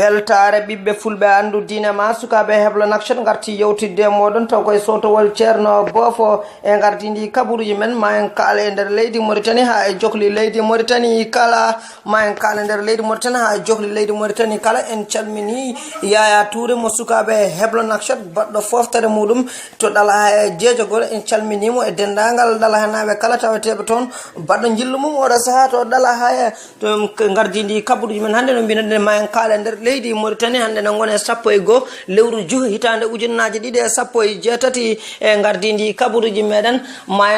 weltare ɓiɓɓe fulɓe andu diine ma sukaɓe heblo nakchat garti yewtidde moɗon taw koye sotowol ceerno boofo e gardidi kabaruji men ma en kaala e nder leydi Mauritanie ha e jokli leydi Mauritanie kala ma en kaala e nder leydi Mauritanie ha e jokli leydi Mauritanie kala en calmini Yaya Touré mo sukaɓe heblo nakchat baɗɗo foftere muɗum to ɗala e jeejogol en calminimo e dendagal ɗala henaɓe kala taweteɓe toon baɗɗo jillu mum oɗo saaha to ɗala ha to gardidi kabaruji men hande no mbinoɗen ma en kaala e nder leydi Mauritanie hande no gone 11 lewru juhi hitande ujunnaje 217 e gardidi kabaruji meɗen ma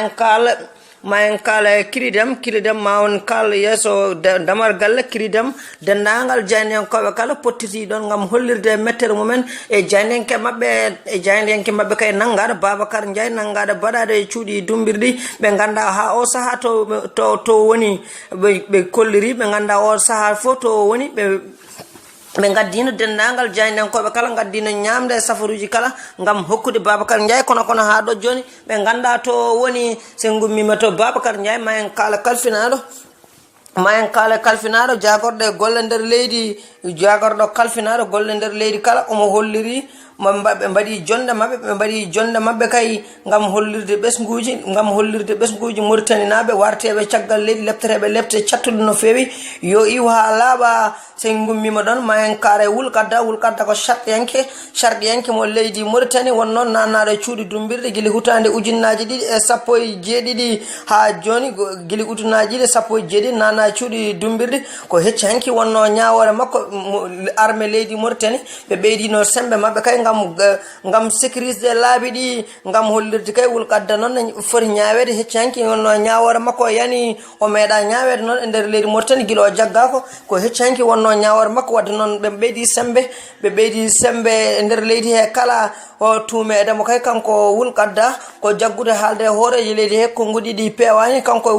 en kala kiridam ma on kala yeso damar galle kiridam dendagal jaynenkoɓe kala pottiti ɗon gam hollirde mettere mumen e jaynenke mabɓe kay nangaɗo Babacar Ndiaye nangaɗo baɗade e cuuɗi dumbirɗi ɓe ganda ha o saaha to woni ɓe kolliri ɓe ganda o saaha fo to woni ɓe gaddino dendagal jaynenkoɓe kala gaddino ñamde safaruji kala gam hokkude Babacar Ndiaye kono ha ɗo joni ɓe ganda to woni se gummima to Babacar Ndiaye ma en kala kalfinaɗo jagorɗo golle nder leydi kalfinaɗo golle nder leydi kala omo holliri ɓe mbaɗi jonde mabɓe kay gam hollirde ɓesguji Mauritanie naɓe warteɓe caggal leydi lepteteɓe lepte cattude no fewi yo iw ha laaɓa sen gummima ɗon ma en kaara wulkadda ko sharɗiyanke mo leydi Mauritanie wonnoon nannaɗo e cuuɗi dumbirɗe guili hutande ujunnaji 217 ha joni guili ujunaji 217 nanna cuuɗi dumbirɗe ko hecci hanki wonno ñawore makko armée leydi Mauritanie ɓe ɓeydino sembe mabɓe kay ngam sécurisde laabi ɗi ngam hollirde kay wulkadda noon foti ñawede hecci hanki wonno ñawore makko yani o meeɗa ñawede noon e nder leydi Mauritanie guila o jaggako ko hecci hanki wonno ñawore makko wadde noon ɓe ɓeydi sembe e nder leydi he kala o tuumedemo kay kanko wulkadda ko jaggude haalde hooreji leydi he ko goɗiɗi pewani kanko e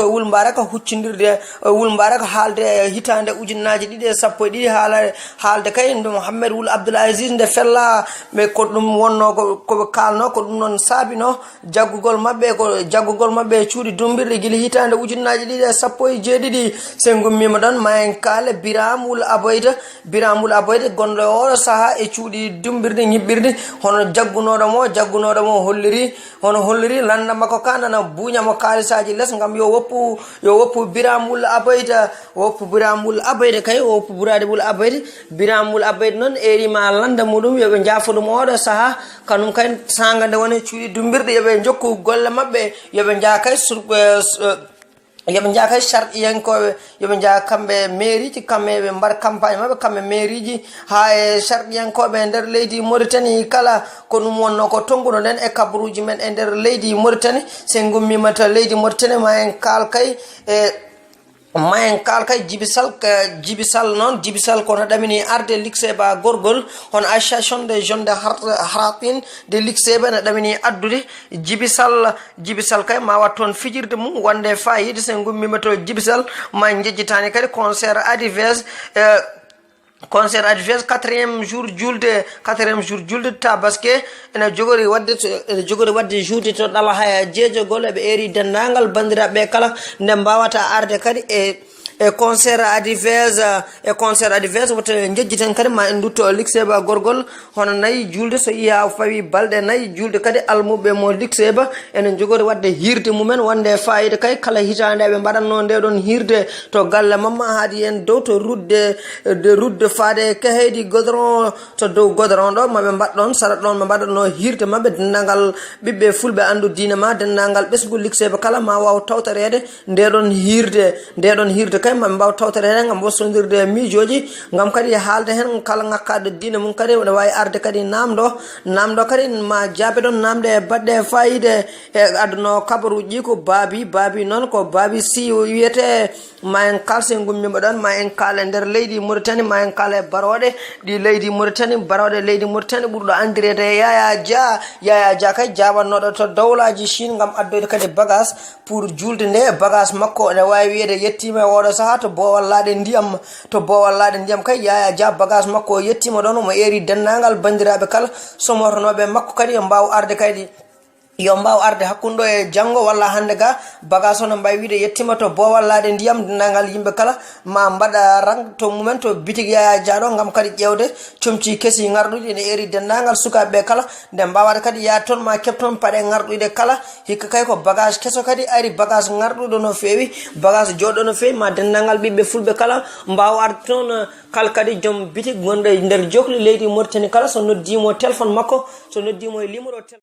wulmbareka huccidirde wulmbareka haalde hitande ujunnaji 212 haalde kay Mouhamed Wul Abdoul Aziz nde fella ɓe ko ɗum wonno koɓe kalno ko ɗum noon saabino jaggugol mabɓe cuuɗi dumbirɗe guila hitande ujunnaji 217 se gummima ɗon ma en kaale Biram Wul Aboyda gonɗo oɗo saaha e cuuɗi dumbirɗe ñiɓɓirɗe hono jaggunoɗo mo holliri landa makko ka nana buñamo kalisaji less gam yo woppu Biram Wul Aboyda kay o woppu burade Wul Aboyda Biram Wul Aboyda noon erima landa muɗum yoɓe jaafa ɗum oɗo saaha kanum kay sanga nde woni cuuɗi dumbirɗe yoɓe jokku golle mabɓe yoɓe jaa kay sharɗiyankoɓe yoɓe jaa kamɓe mairiji kamɓe ɓe mbaɗa campagne mabɓe kamɓe mairiji ha e sharɗiyankoɓe e nder leydi Mauritanie kala ko ɗum wonno ko tonguno ɗen e kabaruji men e nder leydi Mauritanie se gummima to leydi Mauritanie ma en kaal kay jibisal kono ɗamini arde likseba gorgol hono association des jeunes de haratin de likseba ne ɗamini addude jibisal kay ma wat toon fijirde mum wonde fayide sen gummima to jibisal ma jejjitani kadi concert adivers 4e jour julde tabaske ene jogori wadde juuti to ɗala haya jeejogol eɓe eri dendagal bandiraɓe kala nde mbawata arde kadi e concert adivers woto jejjiten kadi ma en dutto likseba gorgol hono nayi julde so yiya fawi balɗe nayi julde kadi almuɓe mo likseba enen jogori wadde hirde mumen wonde fayida kay kala hitande ɓe mbaɗanno nde ɗon hirde to galle mamma haadi en dow to rudde faade kaheydi goudron to dow goudron ɗo maɓe mbaɗɗon sarat ɗon ɓe mbaɗanno hirde mabɓe dendagal ɓiɓɓe fulɓe andu diine ma dendagal ɓesgu likseba kala ma waw tawtorede ndeɗon hirde kay maɓe mbaw tawtere hen gam wossodirde miijoji gam kadi haalde hen kala ngakkade diine mum kadi ne wawi arde kadi namdo kadi ma jaabe ɗon namde baɗɗe fayide e adduno kabaruji ko baabi noon ko baabi si wiyete ma en kalse gummima ɗon ma en kaala nder leydi Mauritanie ma en kaala baroɗe ɗi leydi Mauritanie ɓurɗo andirede Yaya Dia kay jabannoɗo to dowlaji Chine gam addoyde kadi bagage pour julde nde bagage makko ne wawi wiyede yettima oɗo saaha to bowal laaɗe ndiyam kay Yaya Dia bagage makko yettima ɗon omo eri dendagal bandiraɓe kala somotonoɓe makko kadi mbaw arde kadi yo mbaw arde hakkundo e janggo walla hande ga bagage ono mbawi wiide yettima to bowallade ndiyam dendagal yimɓe kala ma mbaɗa rang to mumen to bitig Yaya Diaɗo gam kadi ƴewde comci kesi garɗuɗi ene eri dendagal sukaɓeɓe kala nde mbawata kadi ya toon ma keb toon paɗe garɗuɗe kala hikka kay ko bagage keso kadi ari bagage garɗuɗo no fewi bagage joɗɗo no fewi ma dendagal ɓiɓɓe fulɓe kala mbawa arde toon kal kadi joom bitig gonɗo e nder jokli leydi Mauritanie kala so noddimo téléphone makko so noddimo e numéro